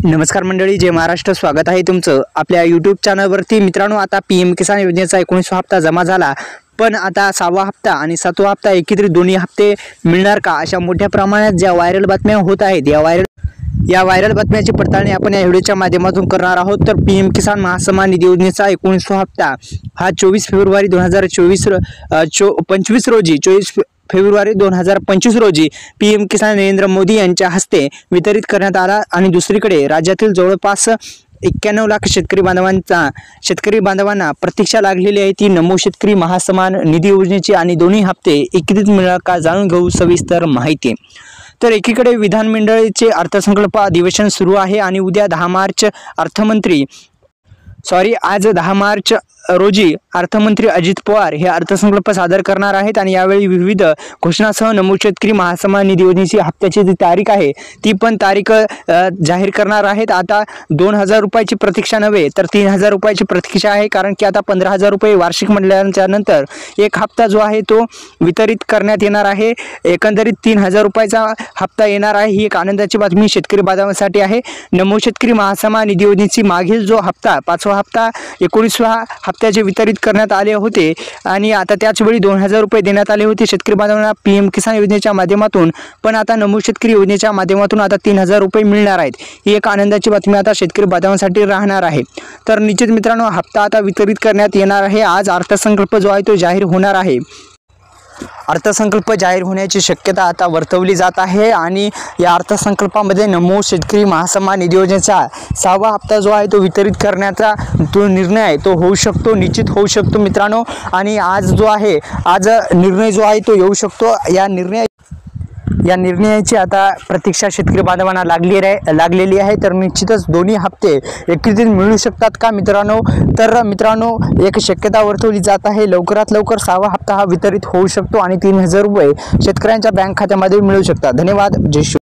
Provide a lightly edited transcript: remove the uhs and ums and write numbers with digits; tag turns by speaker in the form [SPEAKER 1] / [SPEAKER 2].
[SPEAKER 1] नमस्कार मंडळी, जय महाराष्ट्र. स्वागत आहे तुमचं आपल्या यूट्यूब चॅनलवरती. मित्रांनो, आता PM किसान योजनेचा 19वा हप्ता जमा झाला, पण आता 6वा हप्ता आणि 7वा हप्ता एकत्रित दोन्ही हप्ते मिळणार का, अशा मोठ्या प्रमाणात ज्या व्हायरल बातम्या होत आहेत, या व्हायरल बातम्याची पडताळणी आपण या व्हिडिओच्या माध्यमातून करणार आहोत. तर PM किसान महासन्मान निधी योजनेचा 19वा हप्ता हा 24 फेब्रुवारी 2025 रोजी 24 फेब्रुवारी 2025 रोजी PM किसान नरेंद्र मोदी यांच्या हस्ते वितरित करण्यात आला. आणि दुसरीकडे राज्यातील जवळपास 91 लाख शेतकरी बांधवांना प्रतीक्षा लागलेली आहे ती नमो शेतकरी महासन्मान निधी योजनेची. आणि दोन्ही हप्ते एकत्रित मिळणार का, जाणून घेऊ सविस्तर माहिती. तर एकीकडे विधानमंडळाचे अर्थसंकल्प अधिवेशन सुरू आहे आणि उद्या आज 10 मार्च रोजी अर्थमंत्री अजित पवार हे अर्थसंकल्प सादर करणार आहेत. आणि यावेळी विविध घोषणासह नमो शेतकरी महासन्मान निधी योजनेची हप्त्याची जी तारीख आहे ती पण तारीख जाहीर करणार आहेत. आता 2,000 रुपयाची प्रतीक्षा नव्हे तर 3,000 रुपयाची प्रतीक्षा आहे, कारण की आता 15,000 रुपये वार्षिक म्हटल्याच्या नंतर एक हप्ता जो आहे तो वितरित करण्यात येणार आहे. एकंदरीत 3,000 रुपयाचा हप्ता येणार आहे. ही एक आनंदाची बातमी शेतकरी बांधवांसाठी आहे. नमो शेतकरी महासन्मान निधी योजनेची मागील जो हप्ता 5वा हप्ता 19व्या हप्त्याचे वितरित करण्यात आले होते आणि आता त्याचवेळी 2,000 रुपये देण्यात आले होते शेतकरी बांधवांना PM किसान योजनेच्या माध्यमातून. पण आता नमो शेतकरी योजनेच्या माध्यमातून आता 3,000 रुपये मिळणार आहेत. ही एक आनंदाची बातमी आता शेतकरी बांधवांसाठी राहणार आहे. तर निश्चित मित्रांनो, हप्ता आता वितरित करण्यात येणार आहे. आज अर्थसंकल्प जो आहे तो जाहीर होणार आहे. अर्थसंकल्प जाहीर होण्याची शक्यता आता वर्तवली जात आहे. आणि या अर्थसंकल्पामध्ये नमो शेतकरी महासन्मान निधी योजनेचा 6वा हप्ता जो आहे तो वितरित करण्याचा तो निर्णय आहे तो होऊ शकतो, निश्चित होऊ शकतो मित्रांनो. आणि आज निर्णय जो आहे तो येऊ शकतो. या निर्णयाची आता प्रतीक्षा शेतकरी बांधवांना लागलेली आहे. तर निश्चितच दोन्ही हप्ते एकत्रित मिळू शकतात का मित्रांनो. तर मित्रांनो, एक शक्यता वर्तवली जात आहे. लवकरात लवकर 6वा हप्ता हा वितरित होऊ शकतो आणि 3,000 रुपये शेतकऱ्यांच्या बँक खात्यामध्ये मिळू शकतात. धन्यवाद. जय श्री